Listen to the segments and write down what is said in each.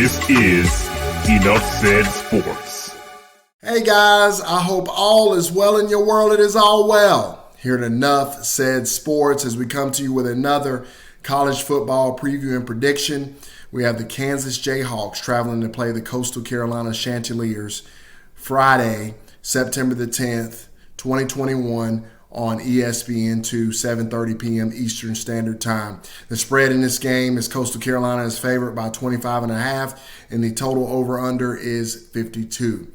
This is Enough Said Sports. Hey guys, I hope all is well in your world. It is all well here at Enough Said Sports as we come to you with another college football preview and prediction. We have the Kansas Jayhawks traveling to play the Coastal Carolina Chanticleers Friday, September the 10th, 2021 on ESPN2, 7:30 p.m. Eastern Standard Time. The spread in this game is Coastal Carolina is favored by 25.5, and the total over-under is 52.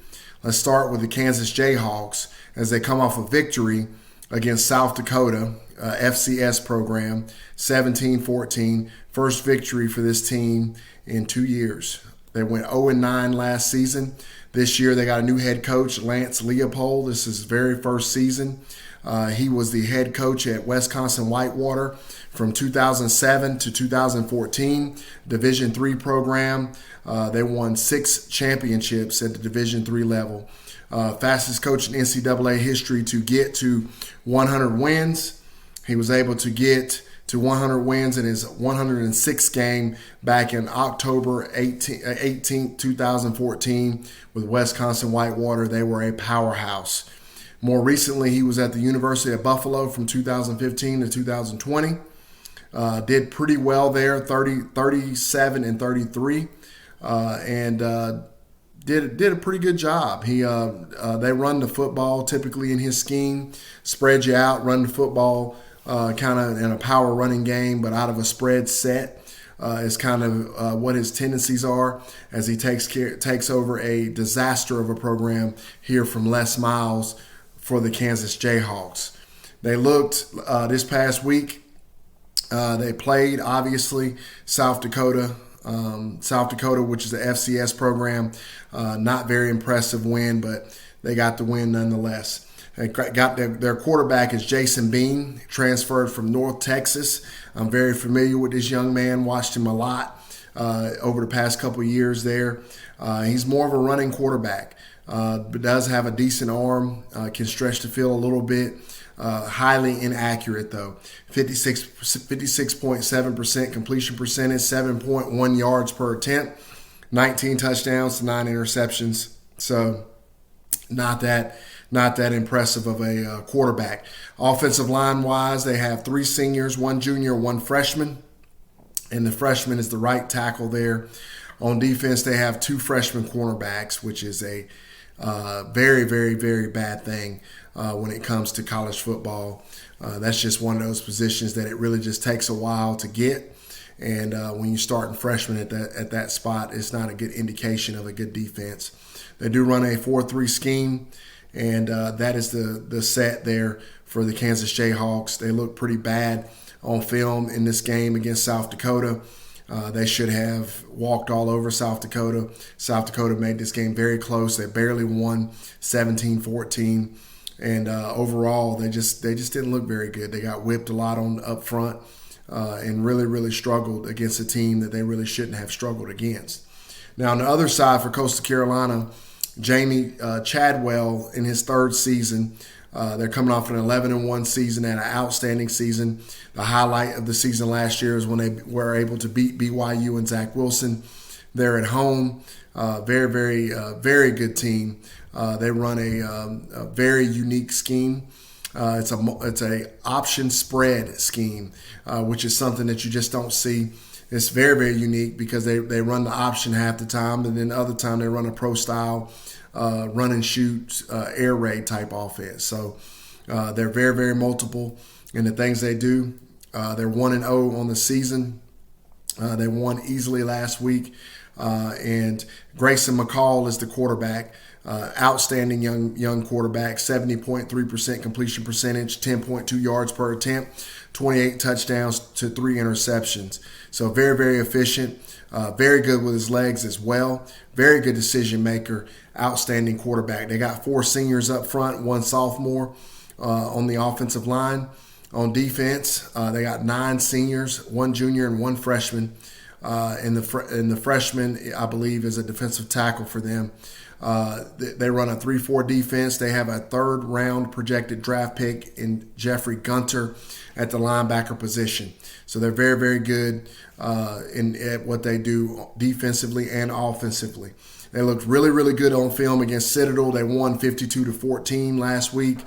Let's start with the Kansas Jayhawks as they come off a victory against South Dakota, FCS program, 17-14. First victory for this team in 2 years. They went 0-9 last season. This year they got a new head coach, Lance Leopold. This is his very first season. He was the head coach at Wisconsin Whitewater from 2007 to 2014, Division III program. They won 6 championships at the Division III level. Fastest coach in NCAA history to get to 100 wins. He was able to get to 100 wins in his 106th game back in October 18, 2014 with Wisconsin Whitewater. They were a powerhouse. More recently, he was at the University of Buffalo from 2015 to 2020. Did pretty well there, 37-33, and did a pretty good job. They run the football typically in his scheme, spread you out, run the football kind of in a power running game, but out of a spread set is kind of what his tendencies are as he takes over a disaster of a program here from Les Miles for the Kansas Jayhawks. They looked this past week. They played, obviously, South Dakota, which is the FCS program. Not very impressive win, but they got the win nonetheless. They got their quarterback is Jason Bean, transferred from North Texas. I'm very familiar with this young man, watched him a lot over the past couple of years there. He's more of a running quarterback. But does have a decent arm, can stretch the field a little bit. Highly inaccurate, though. 56.7% completion percentage, 7.1 yards per attempt, 19 touchdowns to 9 interceptions. So not that impressive of a quarterback. Offensive line-wise, they have 3 seniors, 1 junior, 1 freshman. And the freshman is the right tackle there. On defense, they have 2 freshman cornerbacks, which is a very, very, very bad thing when it comes to college football. That's just one of those positions that it really just takes a while to get. And when you start in freshman at that spot, it's not a good indication of a good defense. They do run a 4-3 scheme, and that is the set there for the Kansas Jayhawks. They look pretty bad on film in this game against South Dakota. They should have walked all over South Dakota. South Dakota made this game very close. They barely won 17-14. And overall, they just didn't look very good. They got whipped a lot up front and really, really struggled against a team that they really shouldn't have struggled against. Now, on the other side for Coastal Carolina, Jamie Chadwell in his 3rd season. They're coming off an 11-1 season and an outstanding season. The highlight of the season last year is when they were able to beat BYU and Zach Wilson. They're at home. Very, very, very good team. They run a very unique scheme. It's a option spread scheme, which is something that you just don't see. It's very, very unique because they run the option half the time, and then the other time they run a pro style run and shoot air raid type offense. So they're very, very multiple in the things they do. They're 1-0 on the season. They won easily last week. And Grayson McCall is the quarterback. Outstanding young quarterback, 70.3% completion percentage, 10.2 yards per attempt, 28 touchdowns to 3 interceptions. So very, very efficient, very good with his legs as well, very good decision maker, outstanding quarterback. They got 4 seniors up front, 1 sophomore on the offensive line. On defense, they got 9 seniors, 1 junior, and 1 freshman. And the freshman, I believe, is a defensive tackle for them. They run a 3-4 defense. They have a third-round projected draft pick in Jeffrey Gunter at the linebacker position. So they're very, very good at what they do defensively and offensively. They looked really, really good on film against Citadel. They won 52-14 last week.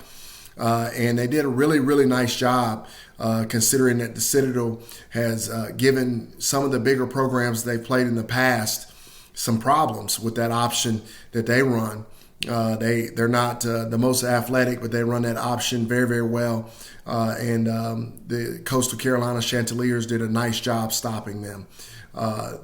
And they did a really, really nice job considering that the Citadel has given some of the bigger programs they've played in the past some problems with that option that they run. They're not the most athletic, but they run that option very, very well. And the Coastal Carolina Chanticleers did a nice job stopping them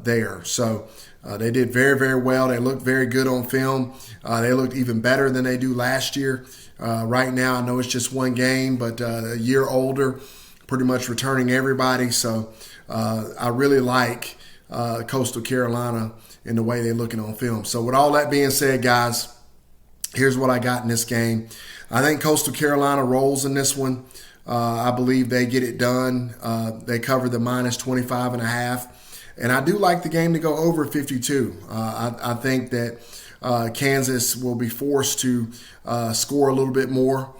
there. So they did very, very well. They looked very good on film. They looked even better than they do last year. Right now, I know it's just one game, but a year older, pretty much returning everybody. So I really like Coastal Carolina in the way they're looking on film. So with all that being said, guys, here's what I got in this game. I think Coastal Carolina rolls in this one. I believe they get it done. They cover the minus 25.5. And I do like the game to go over 52. I think that Kansas will be forced to score a little bit more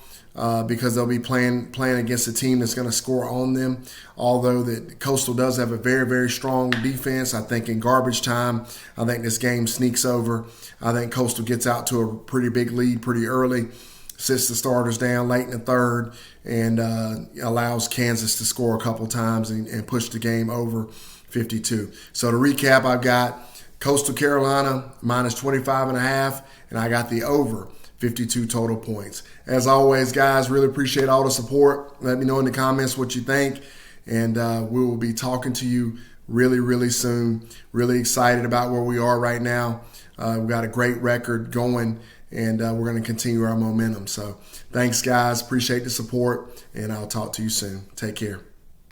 because they'll be playing against a team that's going to score on them. Although that Coastal does have a very, very strong defense. I think in garbage time, I think this game sneaks over. I think Coastal gets out to a pretty big lead pretty early, sits the starters down late in the third, and allows Kansas to score a couple times and push the game over 52. So to recap, I've got Coastal Carolina minus 25.5, and I got the over 52 total points. As always, guys, really appreciate all the support. Let me know in the comments what you think, and we will be talking to you really, really soon. Really excited about where we are right now. We've got a great record going, and we're going to continue our momentum. So thanks, guys. Appreciate the support, and I'll talk to you soon. Take care.